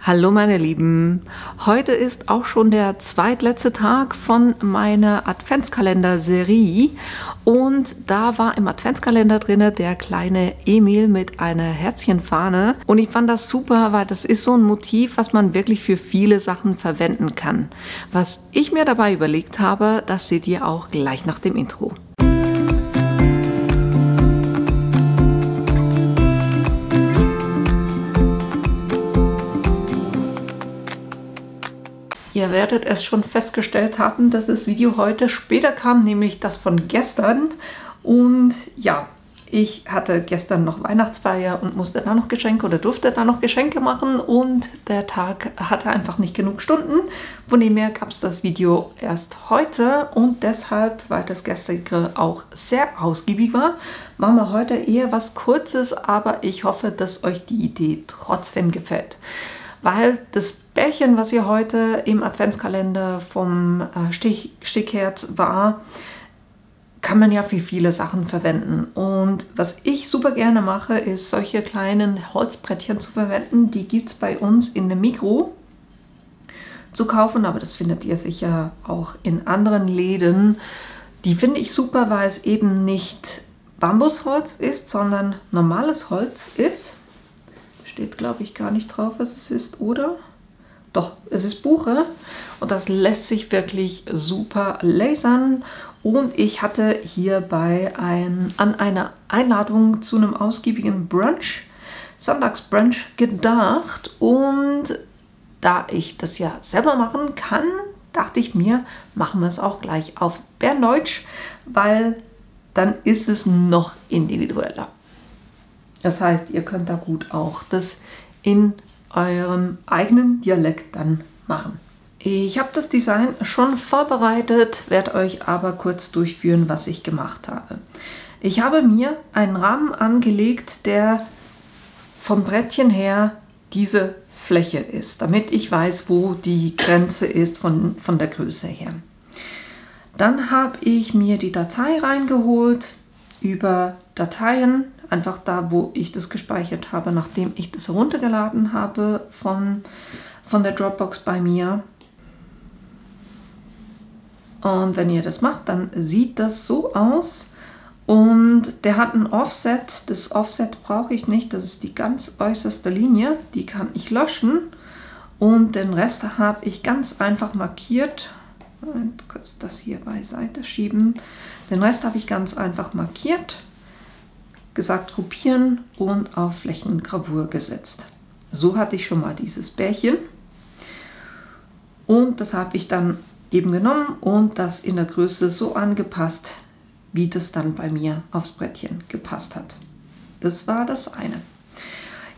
Hallo meine Lieben, heute ist auch schon der zweitletzte Tag von meiner Adventskalender-Serie und da war im Adventskalender drin der kleine Emil mit einer Herzchenfahne und ich fand das super, weil das ist so ein Motiv, was man wirklich für viele Sachen verwenden kann. Was ich mir dabei überlegt habe, das seht ihr auch gleich nach dem Intro. Ihr werdet es schon festgestellt haben, dass das Video heute später kam, nämlich das von gestern. Und ja, ich hatte gestern noch Weihnachtsfeier und musste da noch Geschenke oder durfte da noch Geschenke machen. Und der Tag hatte einfach nicht genug Stunden. Von dem her gab es das Video erst heute. Und deshalb, weil das gestrige auch sehr ausgiebig war, machen wir heute eher was Kurzes. Aber ich hoffe, dass euch die Idee trotzdem gefällt. Weil das Bärchen, was hier heute im Adventskalender vom Stickherz war, kann man ja für viele Sachen verwenden. Und was ich super gerne mache, ist solche kleinen Holzbrettchen zu verwenden. Die gibt es bei uns in der Migros zu kaufen, aber das findet ihr sicher auch in anderen Läden. Die finde ich super, weil es eben nicht Bambusholz ist, sondern normales Holz ist. Steht, glaube ich, gar nicht drauf, was es ist, oder? Doch, es ist Buche und das lässt sich wirklich super lasern. Und ich hatte hierbei an einer Einladung zu einem ausgiebigen Brunch, Sonntagsbrunch, gedacht. Und da ich das ja selber machen kann, dachte ich mir, machen wir es auch gleich auf Berndeutsch, weil dann ist es noch individueller. Das heißt, ihr könnt da gut auch das in eurem eigenen Dialekt dann machen. Ich habe das Design schon vorbereitet, werde euch aber kurz durchführen, was ich gemacht habe. Ich habe mir einen Rahmen angelegt, der vom Brettchen her diese Fläche ist, damit ich weiß, wo die Grenze ist von der Größe her. Dann habe ich mir die Datei reingeholt über Dateien, einfach da, wo ich das gespeichert habe, nachdem ich das heruntergeladen habe von der Dropbox bei mir. Und wenn ihr das macht, dann sieht das so aus. Und der hat ein Offset. Das Offset brauche ich nicht, das ist die ganz äußerste Linie. Die kann ich löschen. Und den Rest habe ich ganz einfach markiert. Und kurz das hier beiseite schieben. Den Rest habe ich ganz einfach markiert, gesagt gruppieren und auf Flächengravur gesetzt. So hatte ich schon mal dieses Bärchen und das habe ich dann eben genommen und das in der Größe so angepasst, wie das dann bei mir aufs Brettchen gepasst hat. Das war das eine.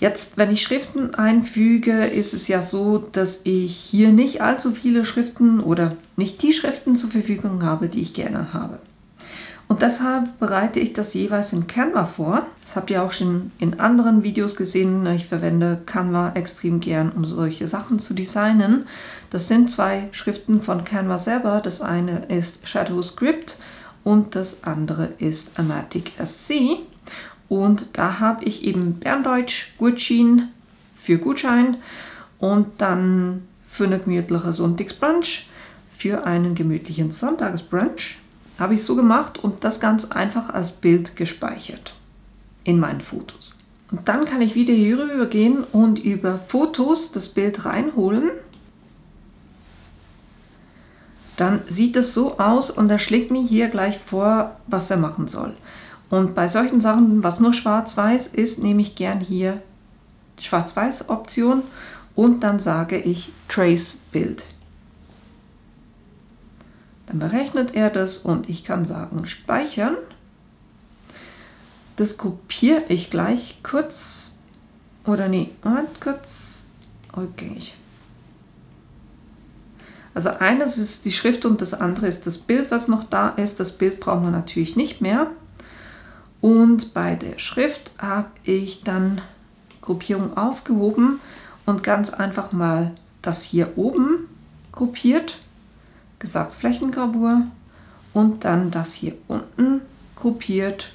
Jetzt, wenn ich Schriften einfüge, ist es ja so, dass ich hier nicht allzu viele Schriften oder nicht die Schriften zur Verfügung habe, die ich gerne habe. Und deshalb bereite ich das jeweils in Canva vor. Das habt ihr auch schon in anderen Videos gesehen. Ich verwende Canva extrem gern, um solche Sachen zu designen. Das sind zwei Schriften von Canva selber. Das eine ist Shadowscript und das andere ist Amatic SC. Und da habe ich eben Berndeutsch, Gutschein für Gutschein und dann für eine gemütliche Sonntagsbrunch, für einen gemütlichen Sonntagsbrunch. Habe ich so gemacht und das ganz einfach als Bild gespeichert in meinen Fotos. Und dann kann ich wieder hier rüber gehen und über Fotos das Bild reinholen. Dann sieht es so aus und er schlägt mir hier gleich vor, was er machen soll. Und bei solchen Sachen, was nur schwarz-weiß ist, nehme ich gern hier Schwarz-Weiß-Option und dann sage ich Trace Bild. Dann berechnet er das und ich kann sagen speichern. Das kopiere ich gleich kurz, oder nee, kurz, okay. Also eines ist die Schrift und das andere ist das Bild, was noch da ist. Das Bild brauchen wir natürlich nicht mehr. Und bei der Schrift habe ich dann Gruppierung aufgehoben und ganz einfach mal das hier oben gruppiert. Gesagt Flächengravur und dann das hier unten gruppiert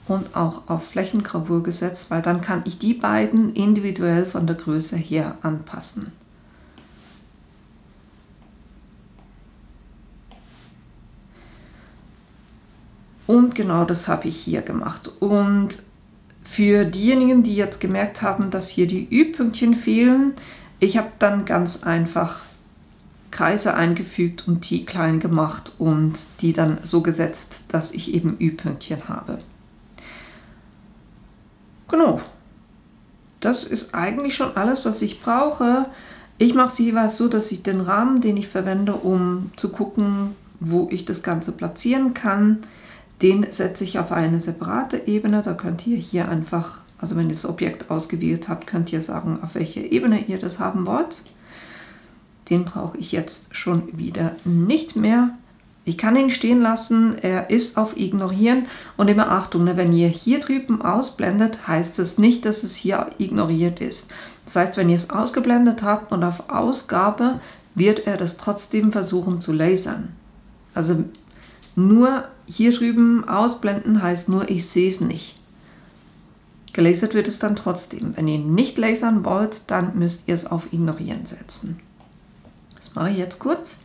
und auch auf Flächengravur gesetzt, weil dann kann ich die beiden individuell von der Größe her anpassen. Und genau das habe ich hier gemacht. Und für diejenigen, die jetzt gemerkt haben, dass hier die Ü-Pünktchen fehlen, ich habe dann ganz einfach Kreise eingefügt und die klein gemacht und die dann so gesetzt, dass ich eben Ü-Pünktchen habe. Genau, das ist eigentlich schon alles, was ich brauche. Ich mache es jeweils so, dass ich den Rahmen, den ich verwende, um zu gucken, wo ich das Ganze platzieren kann, den setze ich auf eine separate Ebene. Da könnt ihr hier einfach, also wenn ihr das Objekt ausgewählt habt, könnt ihr sagen, auf welcher Ebene ihr das haben wollt. Den brauche ich jetzt schon wieder nicht mehr. Ich kann ihn stehen lassen, er ist auf Ignorieren und immer Achtung, wenn ihr hier drüben ausblendet, heißt es nicht, dass es hier ignoriert ist. Das heißt, wenn ihr es ausgeblendet habt und auf Ausgabe, wird er das trotzdem versuchen zu lasern. Also nur hier drüben ausblenden heißt nur, ich sehe es nicht. Gelasert wird es dann trotzdem. Wenn ihr nicht lasern wollt, dann müsst ihr es auf Ignorieren setzen. Das mache ich jetzt kurz.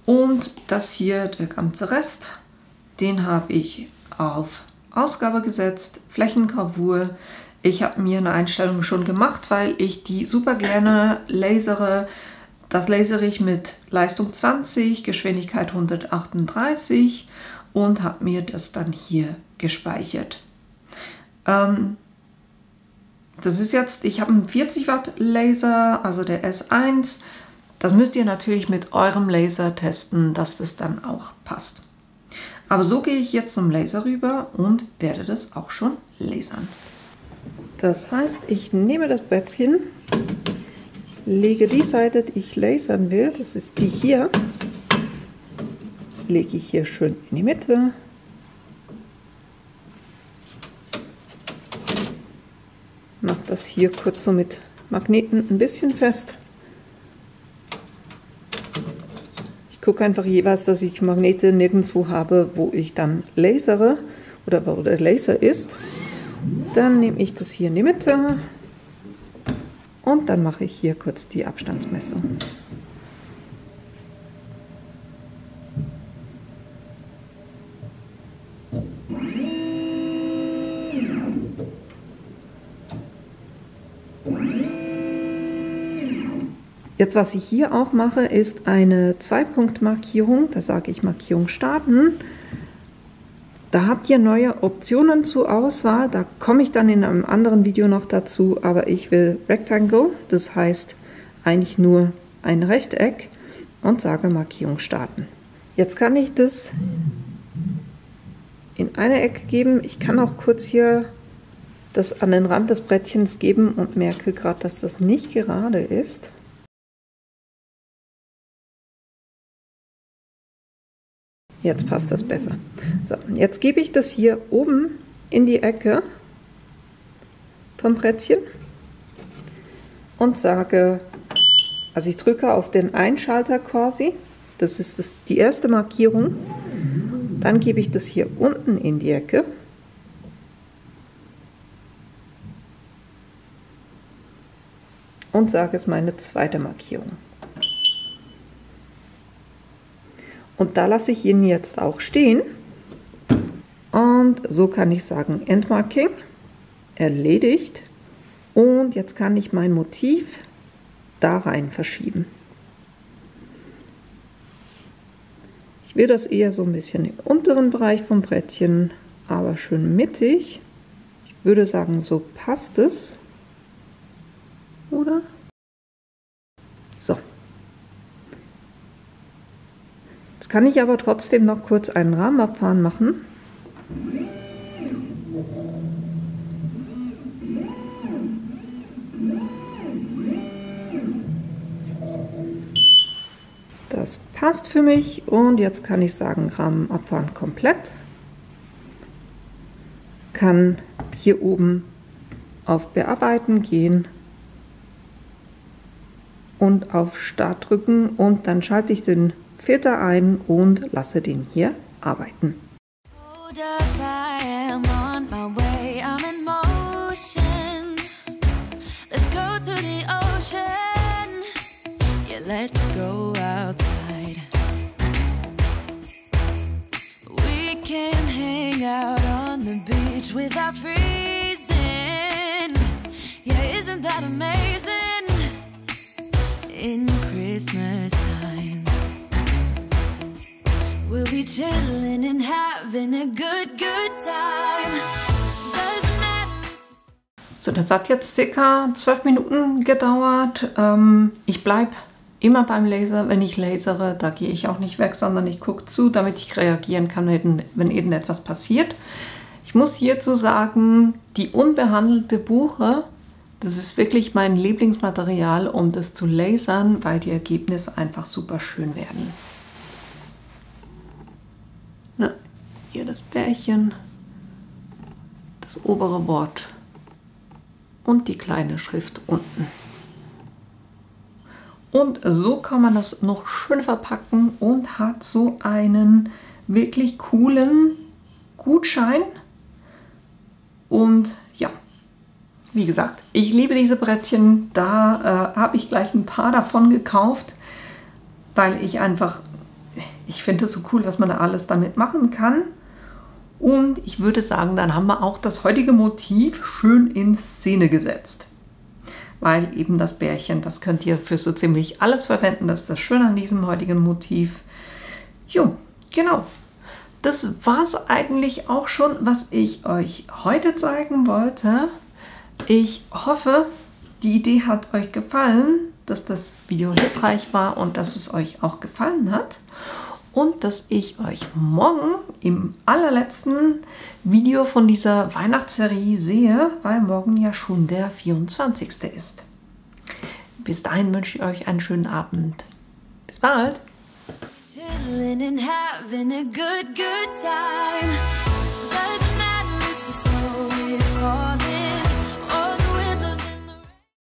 Und das hier, der ganze Rest, den habe ich auf Ausgabe gesetzt, Flächengravur. Ich habe mir eine Einstellung schon gemacht, weil ich die super gerne lasere. Das lasere ich mit Leistung 20, Geschwindigkeit 138 und habe mir das dann hier gespeichert. Das ist jetzt, ich habe einen 40 Watt Laser, also der S1. Das müsst ihr natürlich mit eurem Laser testen, dass das dann auch passt. Aber so gehe ich jetzt zum Laser rüber und werde das auch schon lasern. Das heißt, ich nehme das Brettchen, lege die Seite, die ich lasern will, das ist die hier, lege ich hier schön in die Mitte. Mache das hier kurz so mit Magneten ein bisschen fest. Ich gucke einfach jeweils, dass ich Magnete nirgendwo habe, wo ich dann lasere oder wo der Laser ist. Dann nehme ich das hier in die Mitte und dann mache ich hier kurz die Abstandsmessung. Jetzt, was ich hier auch mache, ist eine 2-Punkt-Markierung. Da sage ich Markierung starten. Da habt ihr neue Optionen zur Auswahl. Da komme ich dann in einem anderen Video noch dazu. Aber ich will Rectangle, das heißt eigentlich nur ein Rechteck und sage Markierung starten. Jetzt kann ich das in eine Ecke geben. Ich kann auch kurz hier das an den Rand des Brettchens geben und merke gerade, dass das nicht gerade ist. Jetzt passt das besser. So, jetzt gebe ich das hier oben in die Ecke vom Brettchen und sage, also ich drücke auf den Einschalter quasi, das ist die erste Markierung, dann gebe ich das hier unten in die Ecke und sage, es ist meine zweite Markierung. Und da lasse ich ihn jetzt auch stehen. Und so kann ich sagen, Endmarking, erledigt. Und jetzt kann ich mein Motiv da rein verschieben. Ich will das eher so ein bisschen im unteren Bereich vom Brettchen, aber schön mittig. Ich würde sagen, so passt es. Oder? So. Jetzt kann ich aber trotzdem noch kurz einen Rahmenabfahren machen. Das passt für mich und jetzt kann ich sagen, Rahmen abfahren komplett. Kann hier oben auf Bearbeiten gehen und auf Start drücken und dann schalte ich den Filter ein und lasse den hier arbeiten. let's go outside. We can hang out on the beach without freezing. Yeah, isn't that amazing? In Christmas times, we'll be chilling and having a good time. Doesn't matter. So, das hat jetzt circa 12 Minuten gedauert. Ich bleibe immer beim Laser. Wenn ich lasere, da gehe ich auch nicht weg, sondern ich gucke zu, damit ich reagieren kann, wenn irgendetwas passiert. Ich muss hierzu sagen, die unbehandelte Buche, das ist wirklich mein Lieblingsmaterial, um das zu lasern, weil die Ergebnisse einfach super schön werden. Na, hier das Bärchen, das obere Wort und die kleine Schrift unten. Und so kann man das noch schön verpacken und hat so einen wirklich coolen Gutschein. Und ja, wie gesagt, ich liebe diese Brettchen. Da habe ich gleich ein paar davon gekauft, weil ich finde es so cool, was man da alles damit machen kann. Und ich würde sagen, dann haben wir auch das heutige Motiv schön in Szene gesetzt. Weil eben das Bärchen, das könnt ihr für so ziemlich alles verwenden. Das ist das Schöne an diesem heutigen Motiv. Jo, genau. Das war es eigentlich auch schon, was ich euch heute zeigen wollte. Ich hoffe, die Idee hat euch gefallen, dass das Video hilfreich war und dass es euch auch gefallen hat. Und dass ich euch morgen im allerletzten Video von dieser Weihnachtsserie sehe, weil morgen ja schon der 24. ist. Bis dahin wünsche ich euch einen schönen Abend. Bis bald! Chilling and having a good time.